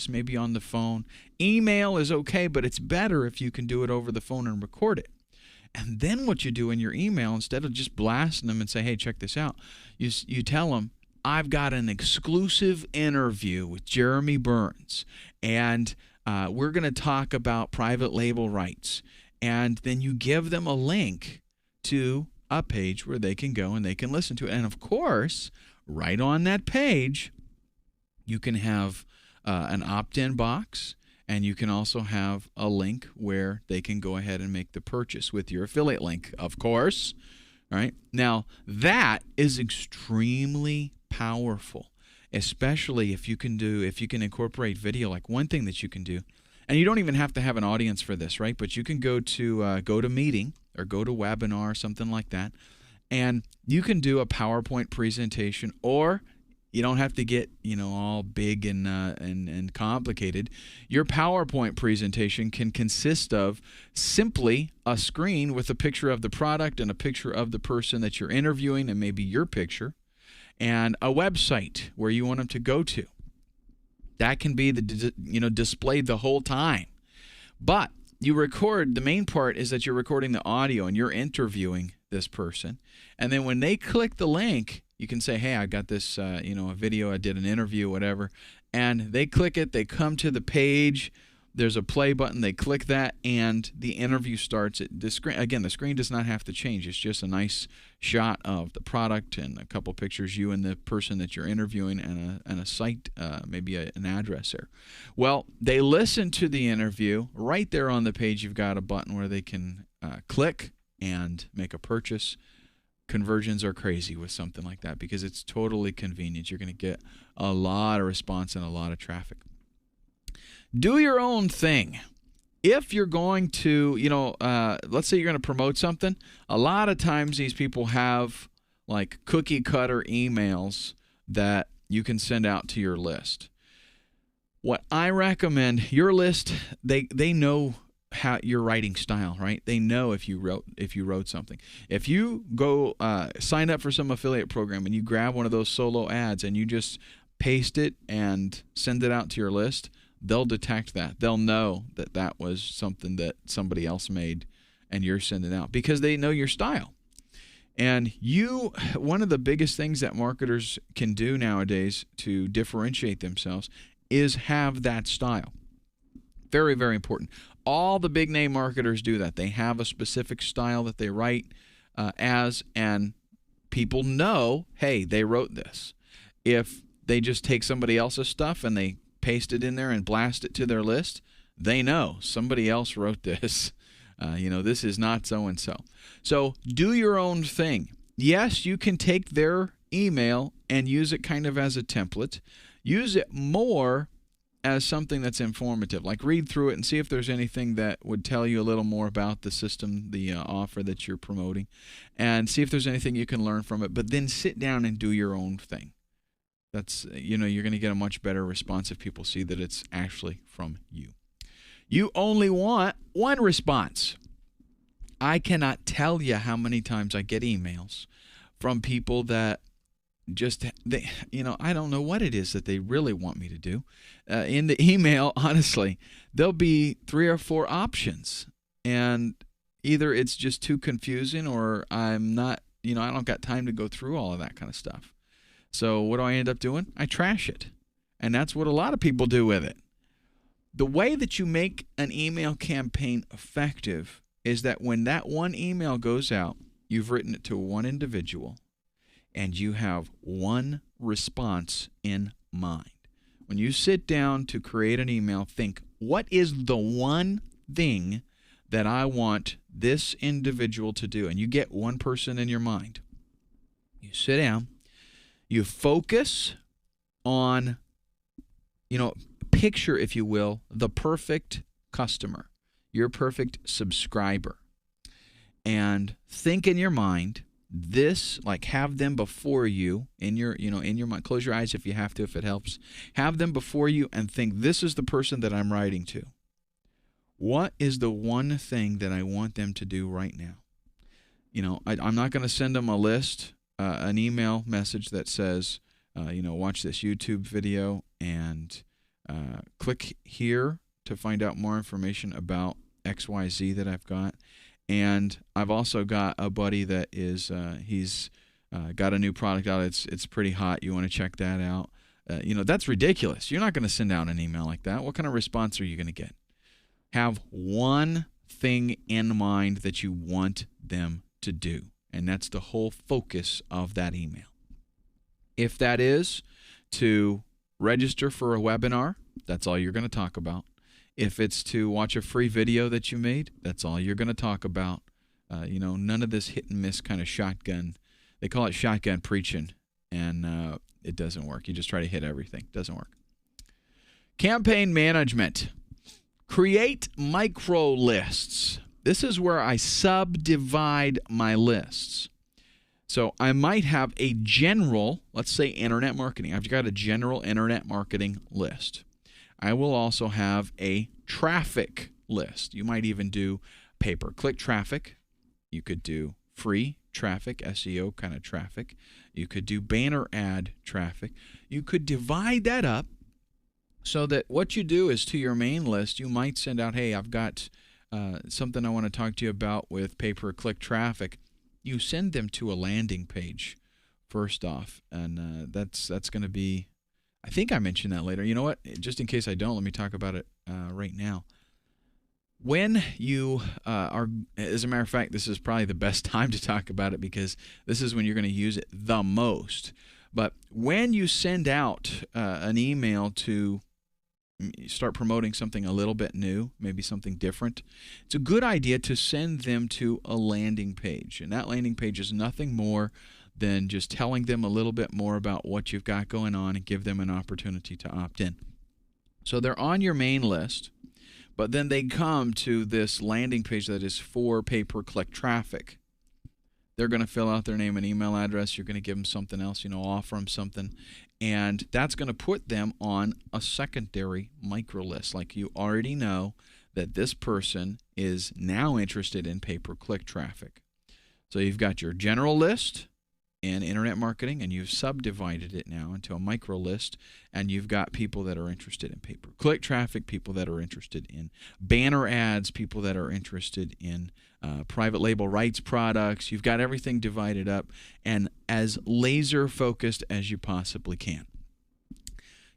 maybe on the phone. Email is okay, but it's better if you can do it over the phone and record it. And then what you do in your email, instead of just blasting them and say, hey, check this out, you tell them, I've got an exclusive interview with Jeremy Burns, and we're going to talk about private label rights. And then you give them a link to a page where they can go and they can listen to it. And, of course, right on that page, you can have an opt-in box, and you can also have a link where they can go ahead and make the purchase with your affiliate link, of course. All right. Now, that is extremely powerful, especially if you can incorporate video. Like one thing that you can do, and you don't even have to have an audience for this, right? But you can go to GoToMeeting or GoToWebinar, something like that, and you can do a PowerPoint presentation, or you don't have to get all big and complicated. Your PowerPoint presentation can consist of simply a screen with a picture of the product and a picture of the person that you're interviewing, and maybe your picture, and a website where you want them to go to. That can be displayed the whole time. But you record, the main part is that you're recording the audio and you're interviewing this person. And then when they click the link, you can say, hey, I got this, a video, I did an interview, whatever. And they click it, they come to the page, there's a play button, they click that, and the interview starts. The screen does not have to change. It's just a nice shot of the product and a couple pictures, you and the person that you're interviewing, and a site, maybe an address there. Well, they listen to the interview. Right there on the page, you've got a button where they can click and make a purchase. Conversions are crazy with something like that because it's totally convenient. You're going to get a lot of response and a lot of traffic. Do your own thing. If you're going to, let's say you're going to promote something, a lot of times these people have like cookie cutter emails that you can send out to your list. What I recommend, your list, they know how your writing style, right? They know if you wrote something. If you go sign up for some affiliate program and you grab one of those solo ads and you just paste it and send it out to your list, they'll detect that. They'll know that that was something that somebody else made and you're sending out because they know your style. And one of the biggest things that marketers can do nowadays to differentiate themselves is have that style. Very, very important. All the big name marketers do that. They have a specific style that they write as, and people know, hey, they wrote this. If they just take somebody else's stuff and they paste it in there and blast it to their list, they know somebody else wrote this. This is not so-and-so. So do your own thing. Yes, you can take their email and use it kind of as a template. Use it more as something that's informative. Like read through it and see if there's anything that would tell you a little more about the system, the offer that you're promoting, and see if there's anything you can learn from it. But then sit down and do your own thing. That's, you're going to get a much better response if people see that it's actually from you. You only want one response. I cannot tell you how many times I get emails from people that I don't know what it is that they really want me to do. In the email, honestly, there'll be 3 or 4 options. And either it's just too confusing or I'm not, I don't got time to go through all of that kind of stuff. So what do I end up doing? I trash it. And that's what a lot of people do with it. The way that you make an email campaign effective is that when that one email goes out, you've written it to one individual and you have one response in mind. When you sit down to create an email, think, what is the one thing that I want this individual to do? And you get one person in your mind. You sit down. You focus on, picture, if you will, the perfect customer, your perfect subscriber. And think in your mind, have them before you in your mind. Close your eyes if you have to, if it helps. Have them before you and think, this is the person that I'm writing to. What is the one thing that I want them to do right now? I'm not going to send them a list. An email message that says, watch this YouTube video and click here to find out more information about XYZ that I've got. And I've also got a buddy that is he's got a new product out. It's pretty hot. You want to check that out. That's ridiculous. You're not going to send out an email like that. What kind of response are you going to get? Have one thing in mind that you want them to do, and that's the whole focus of that email. If that is to register for a webinar, that's all you're going to talk about. If it's to watch a free video that you made, that's all you're going to talk about. None of this hit and miss kind of shotgun. They call it shotgun preaching, and it doesn't work. You just try to hit everything. It doesn't work. Campaign management. Create micro lists. This is where I subdivide my lists. So I might have a general, let's say internet marketing. I've got a general internet marketing list. I will also have a traffic list. You might even do pay-per-click traffic. You could do free traffic, SEO kind of traffic. You could do banner ad traffic. You could divide that up so that what you do is to your main list, you might send out, hey, I've got something I want to talk to you about with pay-per-click traffic. You send them to a landing page first off, and that's going to be, I think I mentioned that later. You know what? Just in case I don't, let me talk about it right now. When you are, as a matter of fact, this is probably the best time to talk about it because this is when you're going to use it the most. But when you send out an email to start promoting something a little bit new, maybe something different, it's a good idea to send them to a landing page. And that landing page is nothing more than just telling them a little bit more about what you've got going on and give them an opportunity to opt in. So they're on your main list, but then they come to this landing page that is for pay-per-click traffic. They're going to fill out their name and email address. You're going to give them something else, offer them something. And that's going to put them on a secondary micro list. Like you already know that this person is now interested in pay-per-click traffic. So you've got your general list in internet marketing, and you've subdivided it now into a micro list, and you've got people that are interested in pay-per-click traffic, people that are interested in banner ads, people that are interested in private label rights products. You've got everything divided up and as laser focused as you possibly can.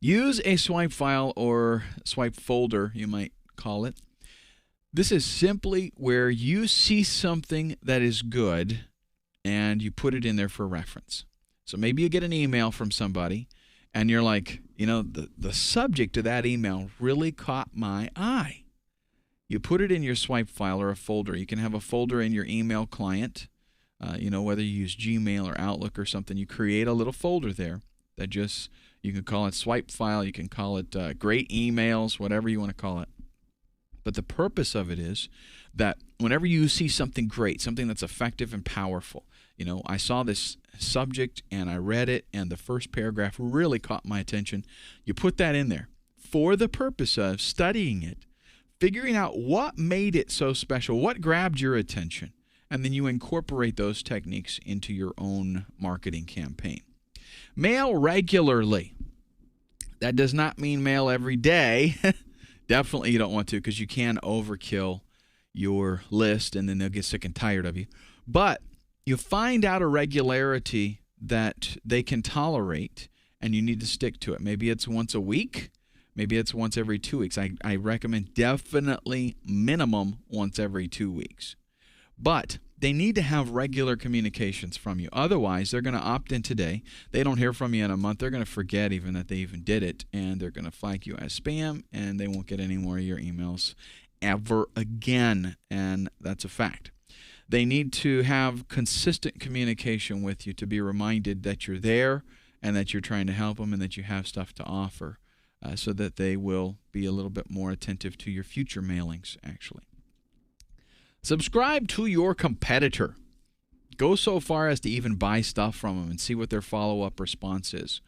Use a swipe file or swipe folder, you might call it. This is simply where you see something that is good and you put it in there for reference. So maybe you get an email from somebody and you're like, the subject of that email really caught my eye. You put it in your swipe file or a folder. You can have a folder in your email client, whether you use Gmail or Outlook or something. You create a little folder there that you can call it swipe file. You can call it great emails, whatever you want to call it. But the purpose of it is that whenever you see something great, something that's effective and powerful, I saw this subject and I read it and the first paragraph really caught my attention. You put that in there for the purpose of studying it, figuring out what made it so special, what grabbed your attention, and then you incorporate those techniques into your own marketing campaign. Mail regularly. That does not mean mail every day. Definitely you don't want to, because you can overkill your list and then they'll get sick and tired of you. But you find out a regularity that they can tolerate and you need to stick to it. Maybe it's once a week. Maybe it's once every 2 weeks. I recommend definitely minimum once every 2 weeks. But they need to have regular communications from you. Otherwise, they're going to opt in today. They don't hear from you in a month. They're going to forget even that they even did it, and they're going to flag you as spam, and they won't get any more of your emails ever again, and that's a fact. They need to have consistent communication with you to be reminded that you're there and that you're trying to help them and that you have stuff to offer. So that they will be a little bit more attentive to your future mailings, actually. Subscribe to your competitor. Go so far as to even buy stuff from them and see what their follow-up response is.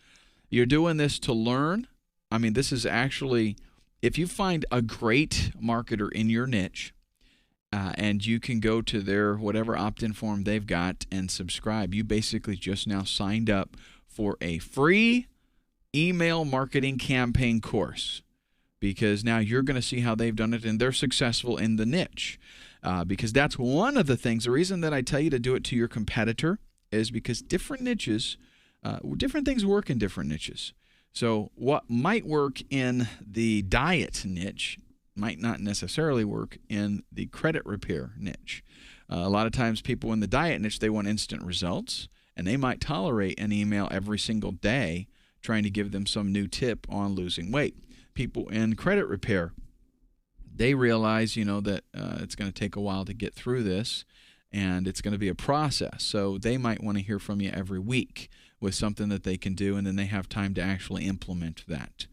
You're doing this to learn. This is actually, if you find a great marketer in your niche, and you can go to their whatever opt-in form they've got and subscribe, you basically just now signed up for a free email marketing campaign course. because now you're going to see how they've done it and they're successful in the niche. Because that's one of the things. The reason that I tell you to do it to your competitor is because different niches, different things work in different niches. So what might work in the diet niche might not necessarily work in the credit repair niche. A lot of times people in the diet niche, they want instant results, and they might tolerate an email every single day trying to give them some new tip on losing weight. People in credit repair, they realize, that it's going to take a while to get through this, and it's going to be a process. So they might want to hear from you every week with something that they can do, and then they have time to actually implement that.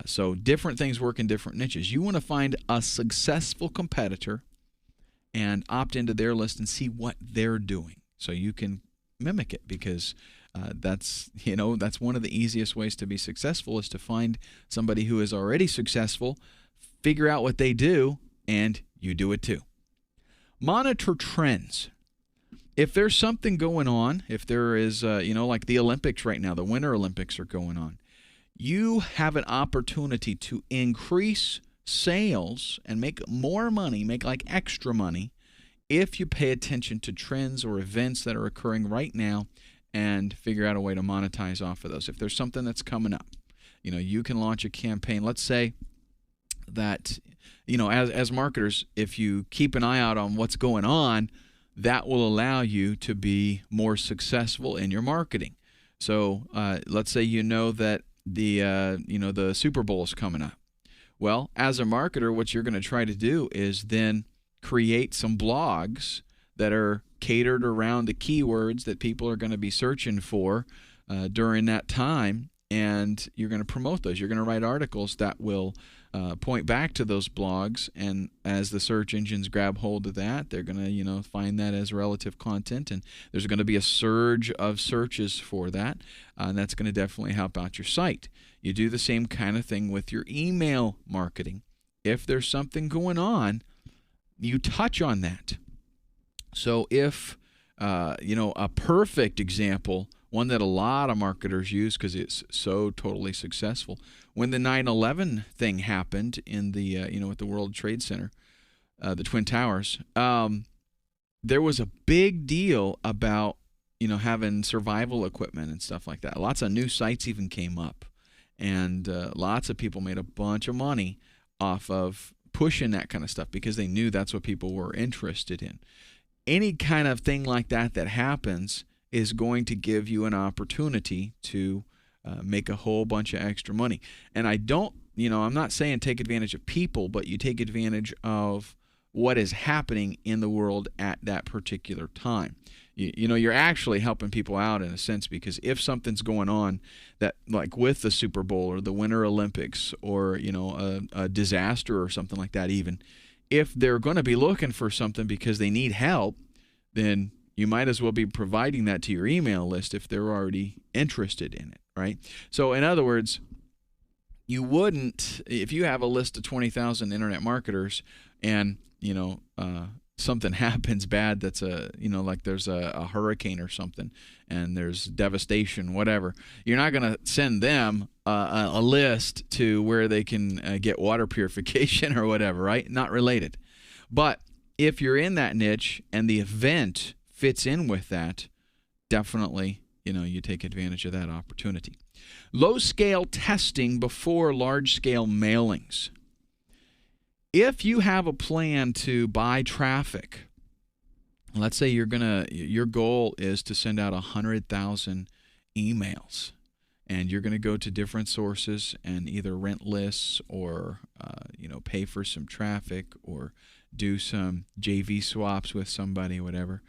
So different things work in different niches. You want to find a successful competitor and opt into their list and see what they're doing so you can mimic it, because that's one of the easiest ways to be successful is to find somebody who is already successful, figure out what they do, and you do it too. Monitor trends. If there's something going on, if there is, like the Olympics right now, the Winter Olympics are going on, you have an opportunity to increase sales and make more money, make like extra money, if you pay attention to trends or events that are occurring right now and figure out a way to monetize off of those. If there's something that's coming up, you can launch a campaign. Let's say that, as marketers, if you keep an eye out on what's going on, that will allow you to be more successful in your marketing. So let's say that the Super Bowl is coming up. Well, as a marketer, what you're going to try to do is then create some blogs that are catered around the keywords that people are going to be searching for during that time, and you're going to promote those. You're going to write articles that will point back to those blogs, and as the search engines grab hold of that, they're going to find that as relative content, and there's going to be a surge of searches for that, and that's going to definitely help out your site. You do the same kind of thing with your email marketing. If there's something going on, you touch on that. So if a perfect example, one that a lot of marketers use because it's so totally successful, when the 9/11 thing happened in the at the World Trade Center, the Twin Towers, there was a big deal about having survival equipment and stuff like that. Lots of new sites even came up, and lots of people made a bunch of money off of pushing that kind of stuff because they knew that's what people were interested in. Any kind of thing like that happens is going to give you an opportunity to make a whole bunch of extra money. And I'm not saying take advantage of people, but you take advantage of what is happening in the world at that particular time. You're actually helping people out in a sense, because if something's going on that, like with the Super Bowl or the Winter Olympics or a disaster or something like that, even if they're going to be looking for something because they need help, then you might as well be providing that to your email list if they're already interested in it, right? So in other words, you wouldn't, if you have a list of 20,000 internet marketers and something happens bad, that's like there's a hurricane or something and there's devastation, whatever, you're not going to send them a list to where they can get water purification or whatever, right? Not related. But if you're in that niche and the event fits in with that, definitely you take advantage of that opportunity. Low-scale testing before large-scale mailings. If you have a plan to buy traffic, let's say your goal is to send out 100,000 emails, and you're going to go to different sources and either rent lists or pay for some traffic or do some JV swaps with somebody, whatever.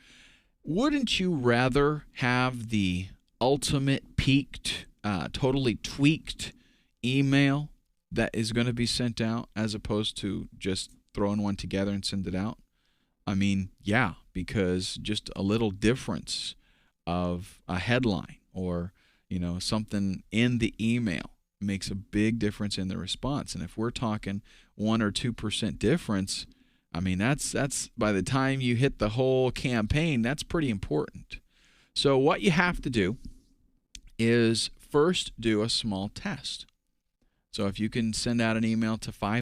Wouldn't you rather have the ultimate peaked, totally tweaked email that is going to be sent out as opposed to just throwing one together and send it out? I mean, yeah, because just a little difference of a headline or, something in the email makes a big difference in the response. And if we're talking 1 or 2% difference, I mean, that's by the time you hit the whole campaign, that's pretty important. So what you have to do is first do a small test. So if you can send out an email to 5